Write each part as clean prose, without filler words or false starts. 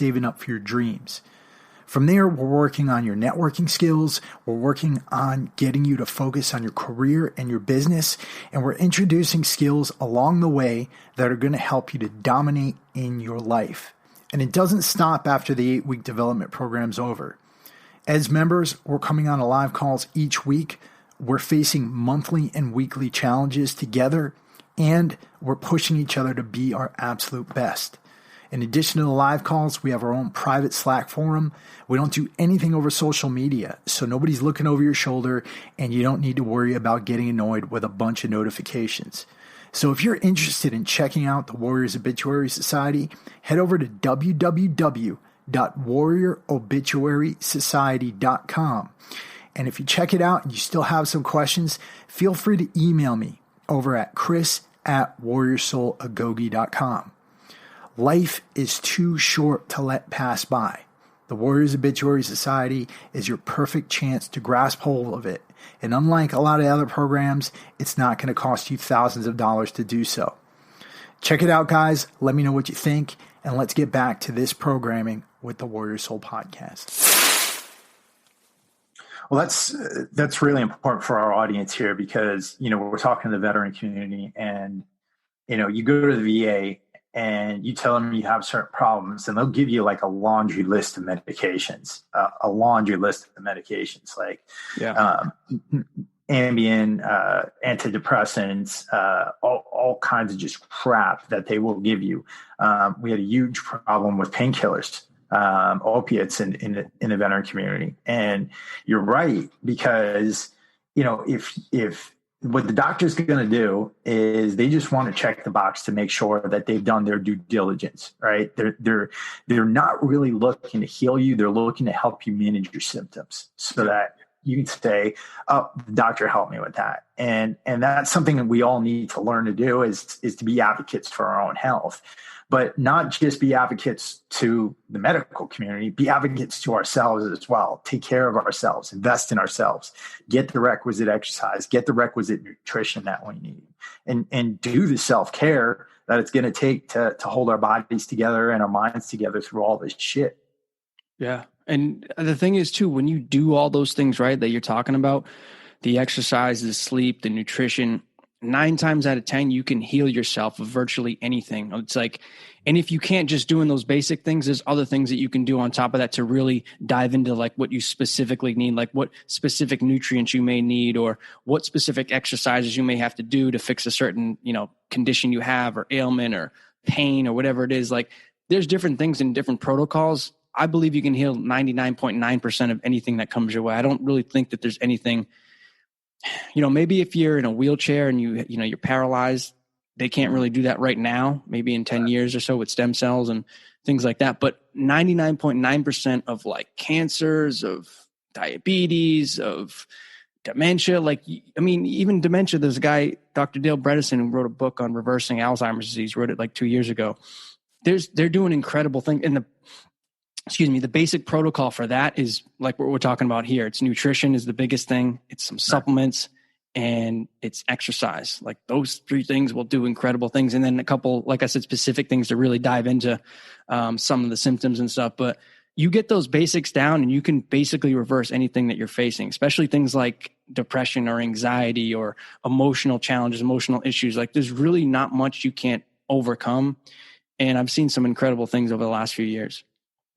saving up for your dreams. From there, we're working on your networking skills. We're working on getting you to focus on your career and your business. And we're introducing skills along the way that are going to help you to dominate in your life. And it doesn't stop after the 8-week development program's over. As members, we're coming on live calls each week. We're facing monthly and weekly challenges together, and we're pushing each other to be our absolute best. In addition to the live calls, we have our own private Slack forum. We don't do anything over social media, so nobody's looking over your shoulder, and you don't need to worry about getting annoyed with a bunch of notifications. So if you're interested in checking out the Warriors Obituary Society, head over to www.warriorobituarysociety.com. And if you check it out and you still have some questions, feel free to email me over at chris@warriorsoulagogi.com. Life is too short to let pass by. The Warriors Obituary Society is your perfect chance to grasp hold of it. And unlike a lot of other programs, it's not going to cost you thousands of dollars to do so. Check it out, guys. Let me know what you think. And let's get back to this programming with the Warrior Soul Podcast. Well, that's really important for our audience here because, we're talking to the veteran community and, you go to the VA and you tell them you have certain problems and they'll give you like a laundry list of medications, like Ambien, antidepressants, all kinds of just crap that they will give you. We had a huge problem with painkillers, opiates in the veteran community. And you're right, because, if what the doctor's going to do is they just want to check the box to make sure that they've done their due diligence, right? They're not really looking to heal you. They're looking to help you manage your symptoms so that you can say, oh, the doctor helped me with that. And that's something that we all need to learn to do is to be advocates for our own health, but not just be advocates to the medical community, be advocates to ourselves as well. Take care of ourselves, invest in ourselves, get the requisite exercise, get the requisite nutrition that we need, and do the self-care that it's going to take to hold our bodies together and our minds together through all this shit. Yeah. And the thing is too, when you do all those things, right, that you're talking about, the exercise, the sleep, the nutrition, 9 times out of 10, you can heal yourself of virtually anything. It's like, and if you can't just doing those basic things, there's other things that you can do on top of that to really dive into like what you specifically need, like what specific nutrients you may need, or what specific exercises you may have to do to fix a certain, condition you have or ailment or pain or whatever it is. Like there's different things and different protocols. I believe you can heal 99.9% of anything that comes your way. I don't really think that there's anything, maybe if you're in a wheelchair and you're paralyzed, they can't really do that right now, maybe in 10 years or so with stem cells and things like that. But 99.9% of like cancers, of diabetes, of dementia, even dementia, there's a guy, Dr. Dale Bredesen, who wrote a book on reversing Alzheimer's disease, wrote it like 2 years ago. They're doing incredible things. And the basic protocol for that is like what we're talking about here. It's nutrition is the biggest thing. It's some supplements and it's exercise. Like those 3 things will do incredible things. And then a couple, like I said, specific things to really dive into some of the symptoms and stuff. But you get those basics down and you can basically reverse anything that you're facing, especially things like depression or anxiety or emotional challenges, emotional issues. Like there's really not much you can't overcome. And I've seen some incredible things over the last few years.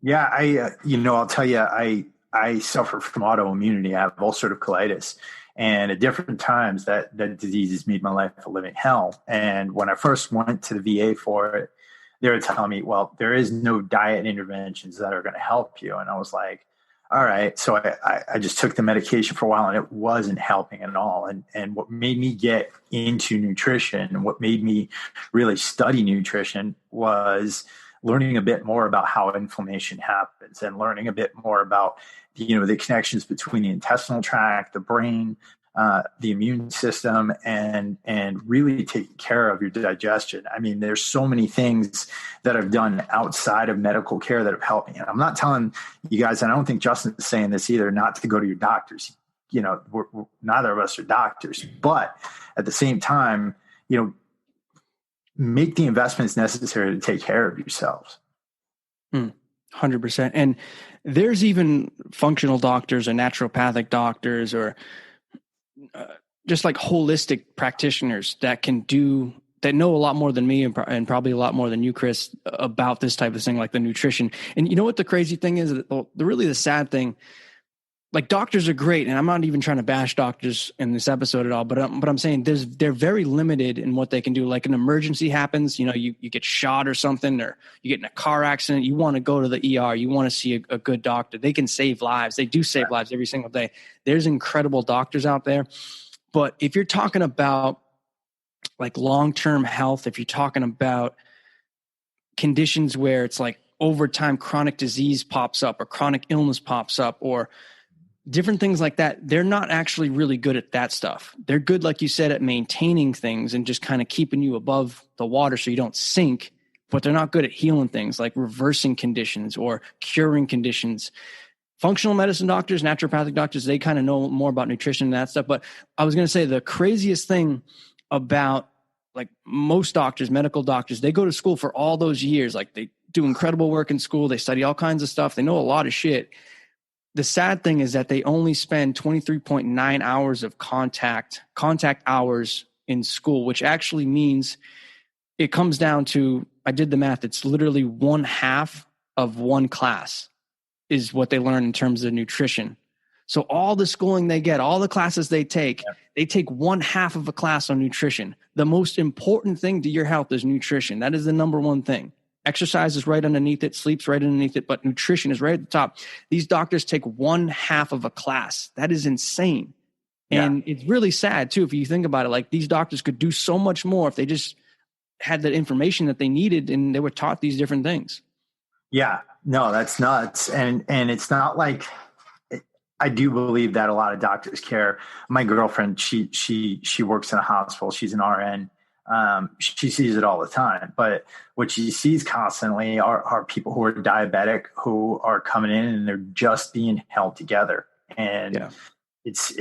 Yeah, I'll tell you, I suffer from autoimmunity. I have ulcerative colitis. And at different times, that disease has made my life a living hell. And when I first went to the VA for it, they were telling me, well, there is no diet interventions that are going to help you. And I was like, all right. So I just took the medication for a while and it wasn't helping at all. And what made me get into nutrition and what made me really study nutrition was learning a bit more about how inflammation happens and learning a bit more about, the connections between the intestinal tract, the brain, the immune system, and really taking care of your digestion. I mean, there's so many things that I've done outside of medical care that have helped me. And I'm not telling you guys, and I don't think Justin is saying this either, not to go to your doctors. We're neither of us are doctors, but at the same time, make the investments necessary to take care of yourselves. 100%. And there's even functional doctors or naturopathic doctors or just like holistic practitioners that know a lot more than me and probably a lot more than you, Chris, about this type of thing, like the nutrition. And you know what the crazy thing is? The sad thing, like doctors are great, and I'm not even trying to bash doctors in this episode at all, but I'm saying they're very limited in what they can do. Like an emergency happens, you get shot or something, or you get in a car accident, you want to go to the ER, you want to see a good doctor. They can save lives. They do save lives every single day. There's incredible doctors out there. But if you're talking about like long-term health, if you're talking about conditions where it's like over time chronic disease pops up or chronic illness pops up or different things like that, they're not actually really good at that stuff. They're good, like you said, at maintaining things and just kind of keeping you above the water so you don't sink, but they're not good at healing things like reversing conditions or curing conditions. Functional medicine doctors, naturopathic doctors, they kind of know more about nutrition and that stuff. But I was going to say the craziest thing about like most doctors, medical doctors, they go to school for all those years. Like they do incredible work in school. They study all kinds of stuff. They know a lot of shit. The sad thing is that they only spend 23.9 hours of contact hours in school, which actually means it comes down to, I did the math, it's literally 1/2 of one class is what they learn in terms of nutrition. So all the schooling they get, all the classes they take 1/2 of a class on nutrition. The most important thing to your health is nutrition. That is the number one thing. Exercise is right underneath it, sleep's right underneath it, but nutrition is right at the top. These doctors take 1/2 of a class. That is insane. And it's really sad too, if you think about it. Like these doctors could do so much more if they just had the information that they needed and they were taught these different things. Yeah, no, that's nuts. And it's not like, I do believe that a lot of doctors care. My girlfriend, she works in a hospital. She's an RN. She sees it all the time, but what she sees constantly are people who are diabetic, who are coming in and they're just being held together. And it's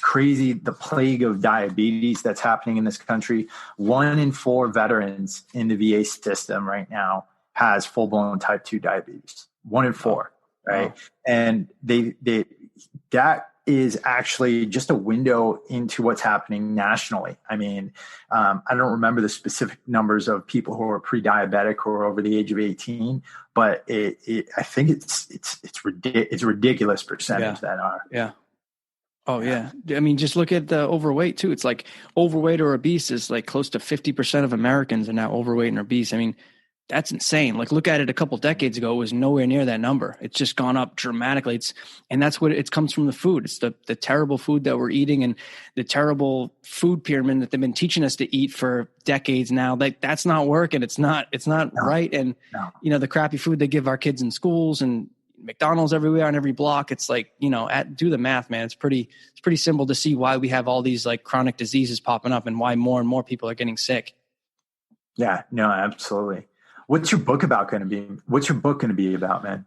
crazy. The plague of diabetes that's happening in this country. 1 in 4 veterans in the VA system right now has full blown type 2 diabetes. 1 in 4. Right. And that is actually just a window into what's happening nationally. I mean, I don't remember the specific numbers of people who are pre-diabetic who are over the age of 18, but I think it's ridiculous percentage that are. Yeah. Oh yeah. I mean, just look at the overweight too. It's like overweight or obese is like close to 50% of Americans are now overweight and obese. I mean, that's insane. Like look at it a couple decades ago, it was nowhere near that number. It's just gone up dramatically. And that's what it comes from the food. It's the terrible food that we're eating and the terrible food pyramid that they've been teaching us to eat for decades now. Like that's not working. It's not right. And the crappy food they give our kids in schools and McDonald's everywhere on every block. It's like, do the math, man. It's pretty simple to see why we have all these like chronic diseases popping up and why more and more people are getting sick. Yeah, no, absolutely. What's your book going to be about, man?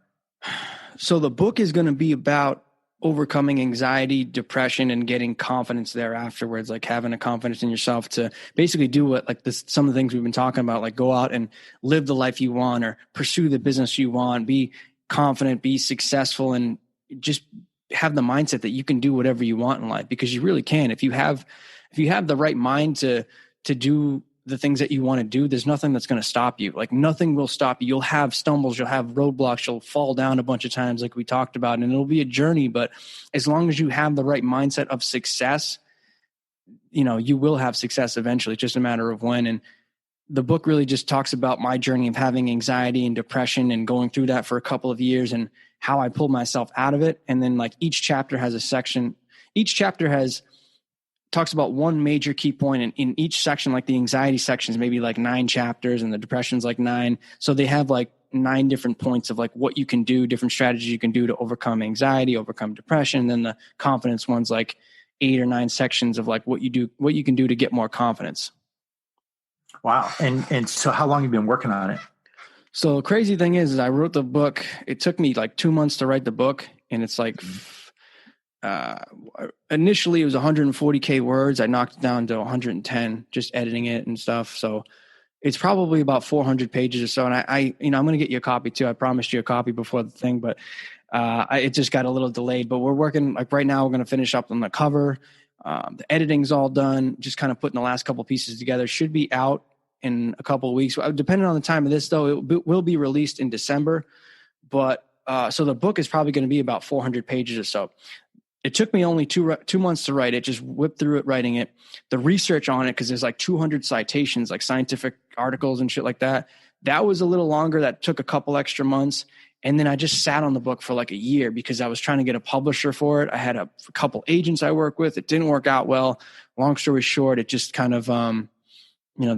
So the book is going to be about overcoming anxiety, depression, and getting confidence there afterwards, like having a confidence in yourself to basically do what, like some of the things we've been talking about, like go out and live the life you want or pursue the business you want, be confident, be successful, and just have the mindset that you can do whatever you want in life, because you really can. If you have the right mind to do the things that you want to do, there's nothing that's going to stop you. Like nothing will stop you. You'll have stumbles, you'll have roadblocks, you'll fall down a bunch of times like we talked about, and it'll be a journey. But as long as you have the right mindset of success, you will have success eventually. It's just a matter of when. And the book really just talks about my journey of having anxiety and depression and going through that for a couple of years and how I pulled myself out of it. And then like each chapter has a section. Each chapter talks about one major key point, and in each section, like the anxiety section is maybe like 9 chapters and the depression's like 9. So they have like 9 different points of like what you can do, different strategies you can do to overcome anxiety, overcome depression. And then the confidence one's like 8 or 9 sections of like what you can do to get more confidence. Wow. And so how long have you been working on it? So the crazy thing is I wrote the book. It took me like 2 months to write the book. And it's like, initially it was 140K words. I knocked it down to 110, just editing it and stuff. So It's probably about 400 pages or so. And I'm going to get you a copy too. I promised you a copy before the thing, but it just got a little delayed. But we're working, like right now, we're going to finish up on the cover. The editing's all done. Just kind of putting the last couple pieces together. Should be out in a couple of weeks. Depending on the time of this, though, it will be released in December. But so the book is probably going to be about 400 pages or so. It took me only 2 months to write it, just whipped through it, writing it. The research on it, because there's like 200 citations, like scientific articles and shit like that. That was a little longer. That took a couple extra months. And then I just sat on the book for like a year because I was trying to get a publisher for it. I had a couple agents I work with. It didn't work out well. Long story short, it just kind of, the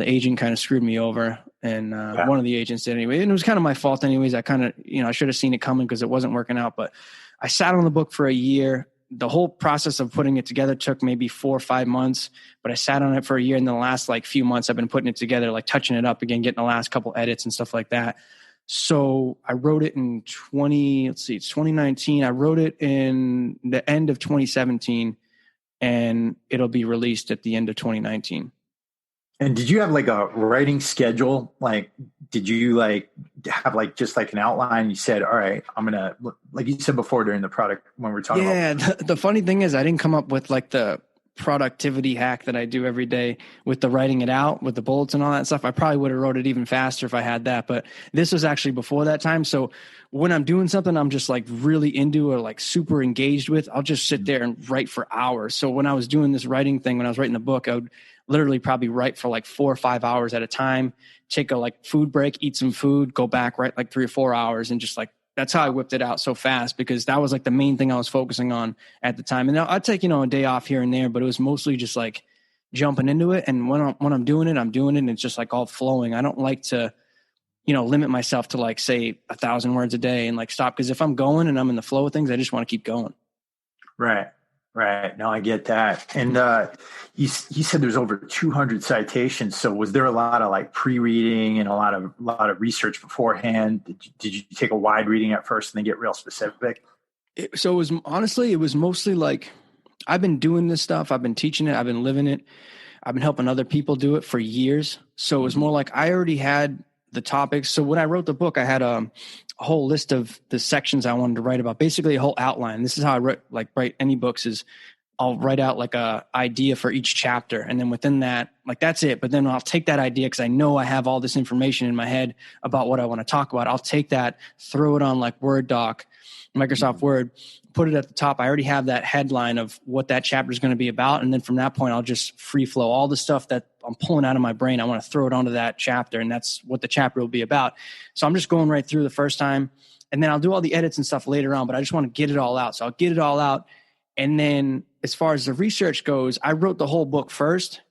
agent kind of screwed me over. And one of the agents did anyway. And it was kind of my fault anyways. I kind of, I should have seen it coming because it wasn't working out. But I sat on the book for a year. The whole process of putting it together took maybe 4 or 5 months, but I sat on it for a year. And the last like few months I've been putting it together, like touching it up again, getting the last couple edits and stuff like that. So I wrote it in it's 2019. I wrote it in the end of 2017 and it'll be released at the end of 2019. And did you have like a writing schedule? Like, did you like have like just like an outline? You said, all right, I'm going to, like you said before during the product when we were talking about. Yeah. The funny thing is I didn't come up with like the productivity hack that I do every day with the writing it out with the bullets and all that stuff. I probably would have wrote it even faster if I had that, but this was actually before that time. So when I'm doing something I'm just like really into or like super engaged with, I'll just sit there and write for hours. So when I was doing this writing thing, when I was writing the book, I would literally probably write for like 4 or 5 hours at a time, take a like food break, eat some food, go back, write like 3 or 4 hours. And just like, that's how I whipped it out so fast because that was like the main thing I was focusing on at the time. And I'd take, a day off here and there, but it was mostly just like jumping into it. And when I'm doing it, I'm doing it. And it's just like all flowing. I don't like to, limit myself to like say 1,000 words a day and like stop. Cause if I'm going and I'm in the flow of things, I just want to keep going. Right. Right. No, I get that. And you said there's over 200 citations. So was there a lot of like pre-reading and a lot of research beforehand? Did you take a wide reading at first and then get real specific? It was mostly like I've been doing this stuff. I've been teaching it. I've been living it. I've been helping other people do it for years. So it was more like I already had the topics. So when I wrote the book, I had a whole list of the sections I wanted to write about, basically a whole outline. This is how I write any books is I'll write out like a idea for each chapter. And then within that, like that's it. But then I'll take that idea because I know I have all this information in my head about what I want to talk about. I'll take that, throw it on like Word doc, Microsoft Word, put it at the top. I already have that headline of what that chapter is going to be about. And then from that point, I'll just free flow all the stuff that I'm pulling out of my brain. I want to throw it onto that chapter. And that's what the chapter will be about. So I'm just going right through the first time. And then I'll do all the edits and stuff later on, but I just want to get it all out. So I'll get it all out. And then as far as the research goes, I wrote the whole book first.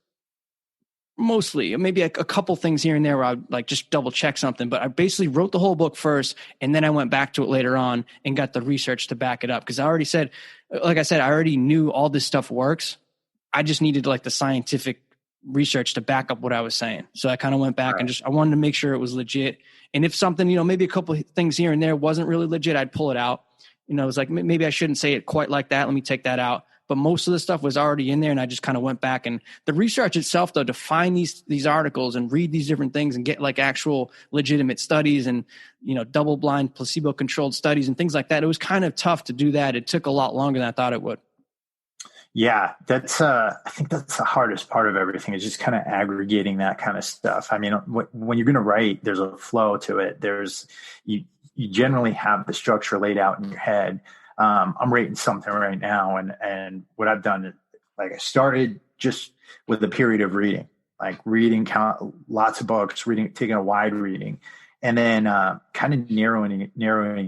Mostly, maybe a couple things here and there where I'd like just double check something, but I basically wrote the whole book first and then I went back to it later on and got the research to back it up. Cause I already said, like I said, I already knew all this stuff works. I just needed like the scientific research to back up what I was saying. So I kind of went back and I wanted to make sure it was legit. And if something, maybe a couple of things here and there wasn't really legit, I'd pull it out. It was like, maybe I shouldn't say it quite like that. Let me take that out. But most of the stuff was already in there and I just kind of went back. And the research itself, though, to find these articles and read these different things and get like actual legitimate studies and, double blind placebo controlled studies and things like that. It was kind of tough to do that. It took a lot longer than I thought it would. Yeah, that's I think that's the hardest part of everything is just kind of aggregating that kind of stuff. I mean, when you're going to write, there's a flow to it. You generally have the structure laid out in your head. I'm writing something right now. And what I've done, like I started just with a period of reading, like reading lots of books, taking a wide reading, and then kind of narrowing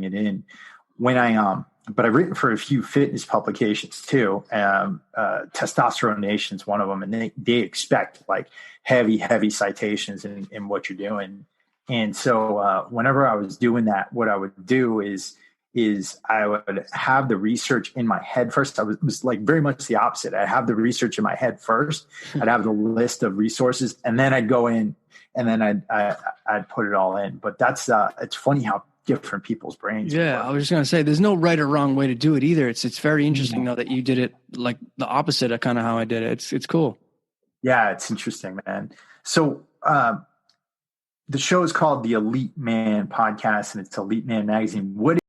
it in but I've written for a few fitness publications too. Testosterone Nation's one of them. And they expect like heavy citations in what you're doing. And so whenever I was doing that, what I would do is I would have the research in my head first. It was like very much the opposite. I have the research in my head first. I'd have the list of resources and then I'd go in and then I'd put it all in. But that's it's funny how different people's brains work. I was just going to say there's no right or wrong way to do it either. It's very interesting though that you did it like the opposite of kind of how I did it. It's cool. Yeah, it's interesting, man. So the show is called the Elite Man Podcast, and it's Elite Man Magazine. What